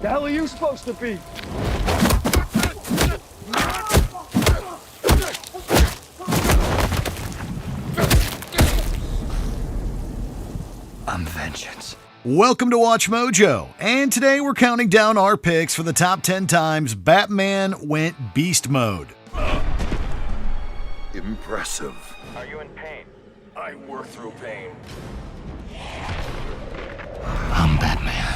The hell are you supposed to be? I'm vengeance. Welcome to WatchMojo, and today we're counting down our picks for the top 10 times Batman went beast mode. Impressive. Are you in pain? I work through pain. I'm Batman.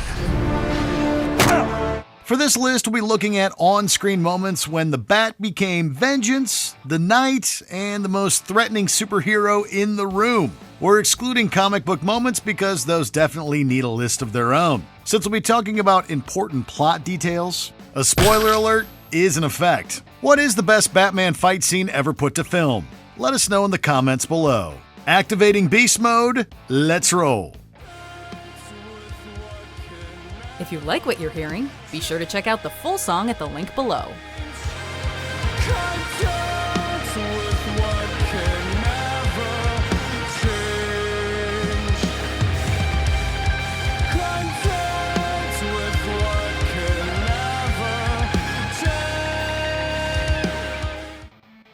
For this list, we'll be looking at on-screen moments when the Bat became vengeance, the Knight, and the most threatening superhero in the room. We're excluding comic book moments because those definitely need a list of their own. Since we'll be talking about important plot details, a spoiler alert is in effect. What is the best Batman fight scene ever put to film? Let us know in the comments below. Activating beast mode, let's roll. If you like what you're hearing, be sure to check out the full song at the link below.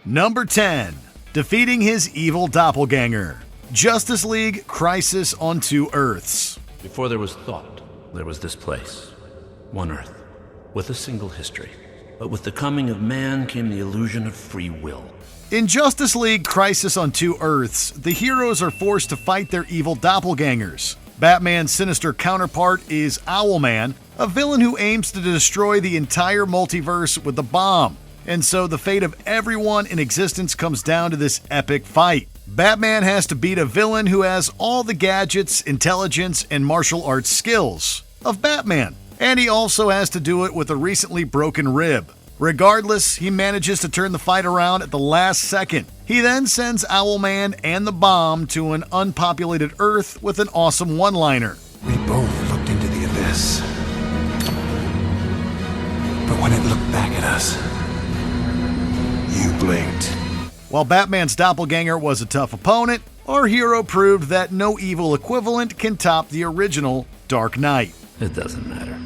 Number 10. Defeating his evil doppelganger. Justice League Crisis on Two Earths. Before there was thought, there was this place. One Earth, with a single history. But with the coming of man came the illusion of free will. In Justice League Crisis on Two Earths, the heroes are forced to fight their evil doppelgangers. Batman's sinister counterpart is Owlman, a villain who aims to destroy the entire multiverse with a bomb. And so the fate of everyone in existence comes down to this epic fight. Batman has to beat a villain who has all the gadgets, intelligence, and martial arts skills of Batman. And he also has to do it with a recently broken rib. Regardless, he manages to turn the fight around at the last second. He then sends Owlman and the bomb to an unpopulated Earth with an awesome one-liner. We both looked into the abyss. But when it looked back at us, you blinked. While Batman's doppelganger was a tough opponent, our hero proved that no evil equivalent can top the original Dark Knight. It doesn't matter.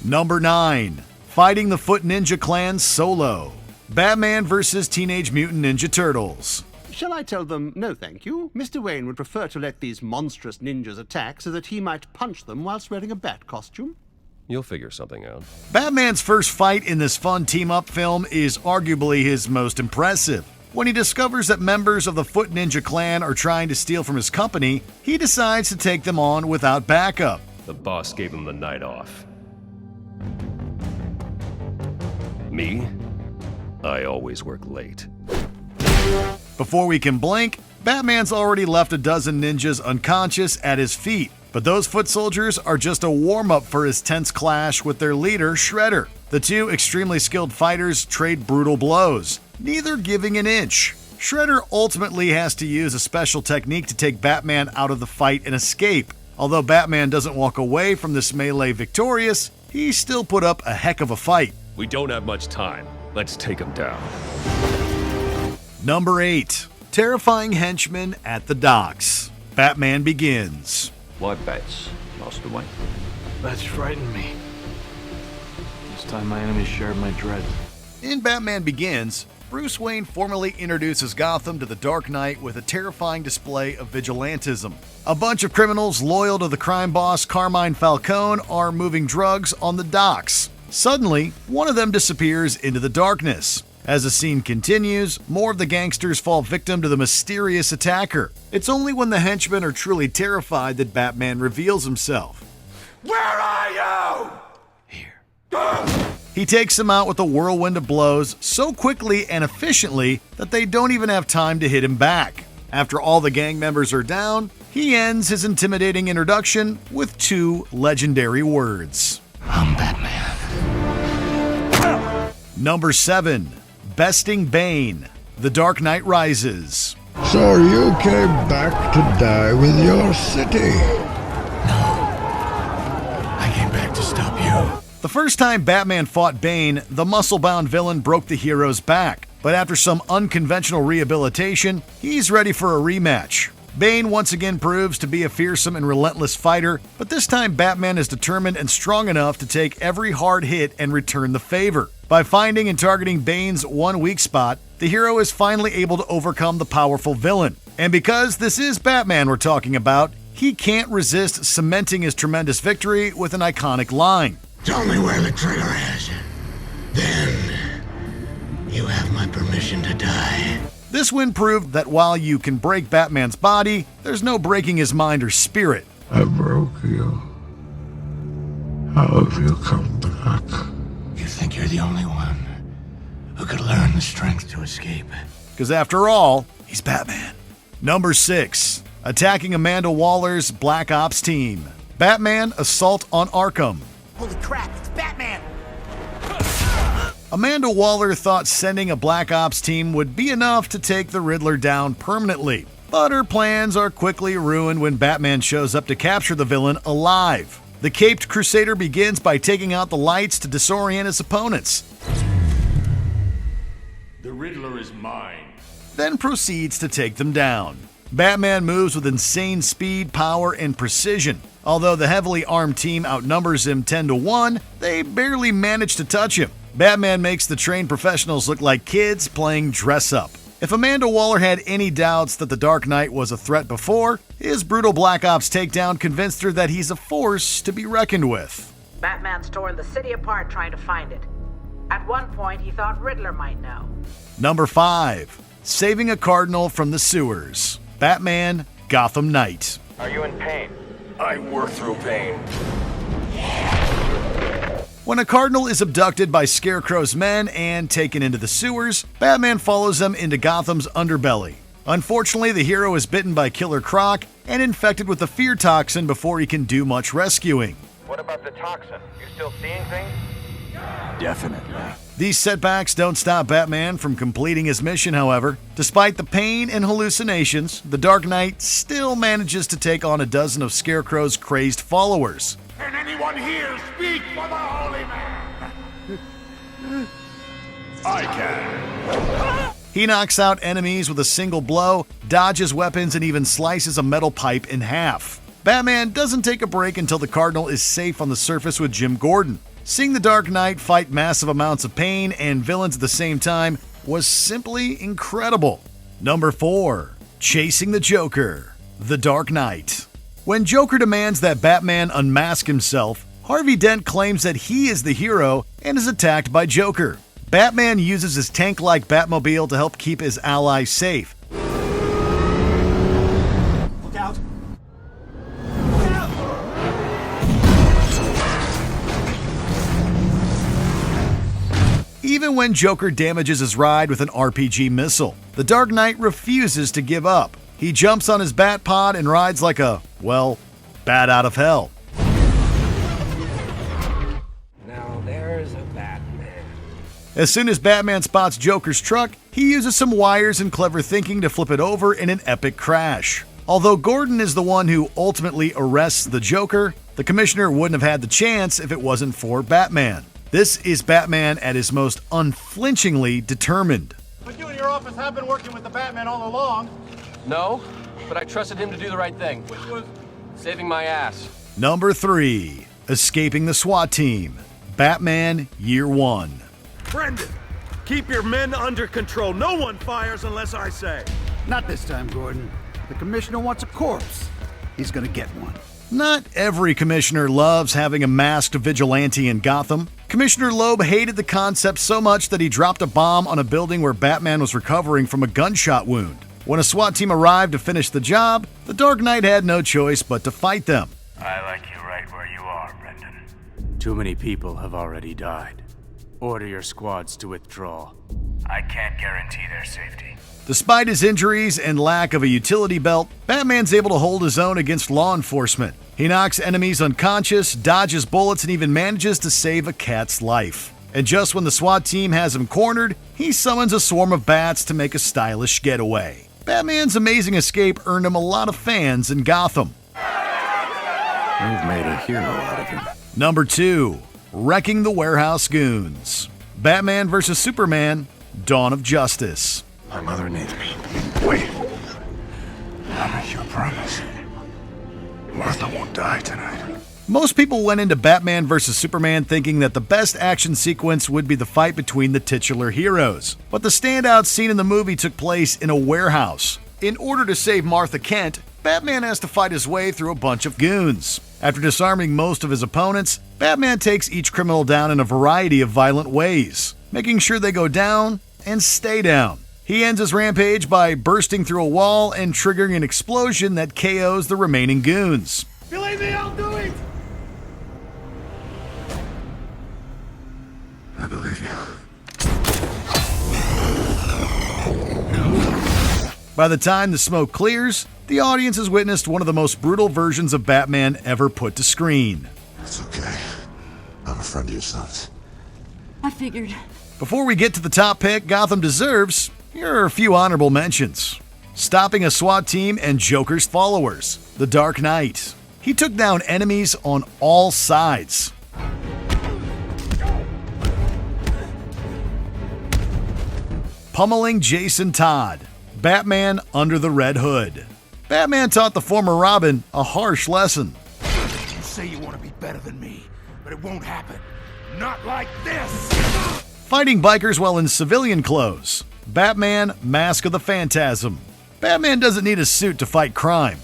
Number 9. Fighting the Foot Ninja Clan solo. Batman vs. Teenage Mutant Ninja Turtles. Shall I tell them no thank you? Mr. Wayne would prefer to let these monstrous ninjas attack so that he might punch them whilst wearing a bat costume. You'll figure something out. Batman's first fight in this fun team-up film is arguably his most impressive. When he discovers that members of the Foot Ninja Clan are trying to steal from his company, he decides to take them on without backup. The boss gave him the night off. Me? I always work late. Before we can blink, Batman's already left a dozen ninjas unconscious at his feet. But those foot soldiers are just a warm-up for his tense clash with their leader, Shredder. The two extremely skilled fighters trade brutal blows, neither giving an inch. Shredder ultimately has to use a special technique to take Batman out of the fight and escape. Although Batman doesn't walk away from this melee victorious, he still put up a heck of a fight. We don't have much time. Let's take him down. Number 8. Terrifying henchmen at the docks. Batman Begins. Why bats, Master Wayne? Bats frighten me. This time my enemies shared my dread. In Batman Begins, Bruce Wayne formally introduces Gotham to the Dark Knight with a terrifying display of vigilantism. A bunch of criminals loyal to the crime boss Carmine Falcone are moving drugs on the docks. Suddenly, one of them disappears into the darkness. As the scene continues, more of the gangsters fall victim to the mysterious attacker. It's only when the henchmen are truly terrified that Batman reveals himself. Where are you? Here. He takes them out with a whirlwind of blows so quickly and efficiently that they don't even have time to hit him back. After all the gang members are down, he ends his intimidating introduction with 2 legendary words. I'm Batman. Number 7. Besting Bane. The Dark Knight Rises. So you came back to die with your city? I came back to stop you. The first time Batman fought Bane, the muscle-bound villain broke the hero's back. But after some unconventional rehabilitation, he's ready for a rematch. Bane once again proves to be a fearsome and relentless fighter, but this time Batman is determined and strong enough to take every hard hit and return the favor. By finding and targeting Bane's one weak spot, the hero is finally able to overcome the powerful villain. And because this is Batman we're talking about, he can't resist cementing his tremendous victory with an iconic line. Tell me where the trigger is. Then you have my permission to die. This win proved that while you can break Batman's body, there's no breaking his mind or spirit. I broke you. How have you come back? You think you're the only one who could learn the strength to escape? Because after all, he's Batman. Number 6. Attacking Amanda Waller's Black Ops team. Batman Assault on Arkham. Holy crap, it's Batman! Amanda Waller thought sending a Black Ops team would be enough to take the Riddler down permanently. But her plans are quickly ruined when Batman shows up to capture the villain alive. The caped Crusader begins by taking out the lights to disorient his opponents. The Riddler is mine. Then proceeds to take them down. Batman moves with insane speed, power, and precision. Although the heavily armed team outnumbers him 10-1, they barely manage to touch him. Batman makes the trained professionals look like kids playing dress-up. If Amanda Waller had any doubts that the Dark Knight was a threat before, his brutal Black Ops takedown convinced her that he's a force to be reckoned with. Batman's torn the city apart trying to find it. At one point, he thought Riddler might know. Number 5. Saving a Cardinal from the sewers. Batman Gotham Knight. Are you in pain? I work through pain. When a Cardinal is abducted by Scarecrow's men and taken into the sewers, Batman follows them into Gotham's underbelly. Unfortunately, the hero is bitten by Killer Croc and infected with the fear toxin before he can do much rescuing. What about the toxin? You still seeing things? Definitely. These setbacks don't stop Batman from completing his mission, however. Despite the pain and hallucinations, the Dark Knight still manages to take on a dozen of Scarecrow's crazed followers. Can anyone here speak for the Holy Man? I can. He knocks out enemies with a single blow, dodges weapons, and even slices a metal pipe in half. Batman doesn't take a break until the Cardinal is safe on the surface with Jim Gordon. Seeing the Dark Knight fight massive amounts of pain and villains at the same time was simply incredible. Number 4. Chasing the Joker. The Dark Knight. When Joker demands that Batman unmask himself, Harvey Dent claims that he is the hero and is attacked by Joker. Batman uses his tank-like Batmobile to help keep his ally safe. Look out! Even when Joker damages his ride with an RPG missile, the Dark Knight refuses to give up. He jumps on his bat pod and rides like a, well, bat out of hell. Now there's a Batman. As soon as Batman spots Joker's truck, he uses some wires and clever thinking to flip it over in an epic crash. Although Gordon is the one who ultimately arrests the Joker, the Commissioner wouldn't have had the chance if it wasn't for Batman. This is Batman at his most unflinchingly determined. But you and your office have been working with the Batman all along. No, but I trusted him to do the right thing. Which was? Saving my ass. Number 3. Escaping the SWAT team. Batman Year 1. Brendan, keep your men under control. No one fires unless I say. Not this time, Gordon. The Commissioner wants a corpse. He's gonna get one. Not every commissioner loves having a masked vigilante in Gotham. Commissioner Loeb hated the concept so much that he dropped a bomb on a building where Batman was recovering from a gunshot wound. When a SWAT team arrived to finish the job, the Dark Knight had no choice but to fight them. I like you right where you are, Brendan. Too many people have already died. Order your squads to withdraw. I can't guarantee their safety. Despite his injuries and lack of a utility belt, Batman's able to hold his own against law enforcement. He knocks enemies unconscious, dodges bullets, and even manages to save a cat's life. And just when the SWAT team has him cornered, he summons a swarm of bats to make a stylish getaway. Batman's amazing escape earned him a lot of fans in Gotham. You've made a hero out of him. Number 2. Wrecking the Warehouse Goons. Batman vs. Superman, Dawn of Justice. My mother needs me. Wait. honor your promise. Martha won't die tonight. Most people went into Batman vs. Superman thinking that the best action sequence would be the fight between the titular heroes. But the standout scene in the movie took place in a warehouse. In order to save Martha Kent, Batman has to fight his way through a bunch of goons. After disarming most of his opponents, Batman takes each criminal down in a variety of violent ways, making sure they go down and stay down. He ends his rampage by bursting through a wall and triggering an explosion that KOs the remaining goons. Believe me, I'll do it! I believe you. By the time the smoke clears, the audience has witnessed one of the most brutal versions of Batman ever put to screen. It's okay. I'm a friend of your son's. I figured. Before we get to the top pick Gotham deserves, here are a few honorable mentions. Stopping a SWAT team and Joker's followers, The Dark Knight. He took down enemies on all sides. Pummeling Jason Todd, Batman Under the Red Hood. Batman taught the former Robin a harsh lesson. You say you want to be better than me, but it won't happen. Not like this! Fighting bikers while in civilian clothes, Batman Mask of the Phantasm. Batman doesn't need a suit to fight crime.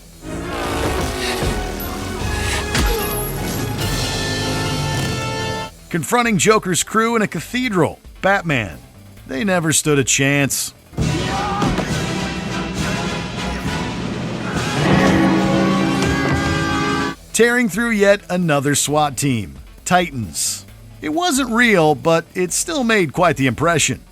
Confronting Joker's crew in a cathedral, Batman. They never stood a chance. Tearing through yet another SWAT team, Titans. It wasn't real, but it still made quite the impression.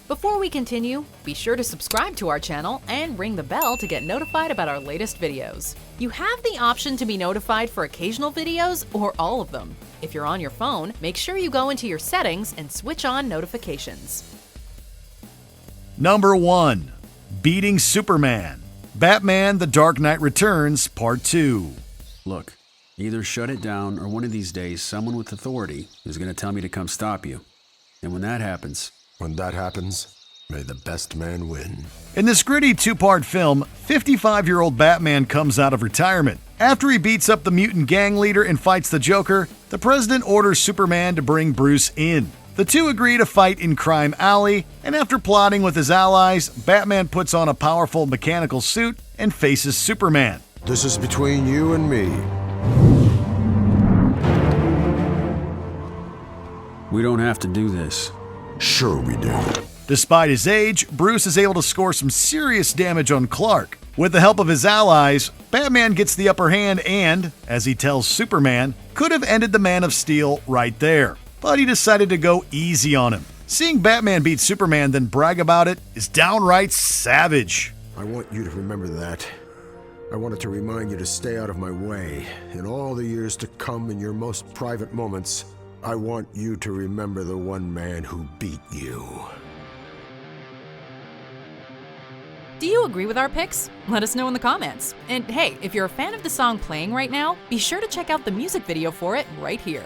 Before we continue, be sure to subscribe to our channel and ring the bell to get notified about our latest videos. You have the option to be notified for occasional videos or all of them. If you're on your phone, make sure you go into your settings and switch on notifications. Number 1. Beating Superman. Batman The Dark Knight Returns Part 2. Look, either shut it down or one of these days someone with authority is going to tell me to come stop you. And when that happens, may the best man win. In this gritty two-part film, 55-year-old Batman comes out of retirement. After he beats up the mutant gang leader and fights the Joker, the president orders Superman to bring Bruce in. The two agree to fight in Crime Alley, and after plotting with his allies, Batman puts on a powerful mechanical suit and faces Superman. This is between you and me. we don't have to do this. Sure we do. Despite his age, Bruce is able to score some serious damage on Clark. With the help of his allies, Batman gets the upper hand and, as he tells Superman, could have ended the Man of Steel right there. But he decided to go easy on him. Seeing Batman beat Superman then brag about it is downright savage. I want you to remember that. I wanted to remind you to stay out of my way. In all the years to come, in your most private moments, I want you to remember the one man who beat you. Do you agree with our picks? Let us know in the comments. And hey, if you're a fan of the song playing right now, be sure to check out the music video for it right here.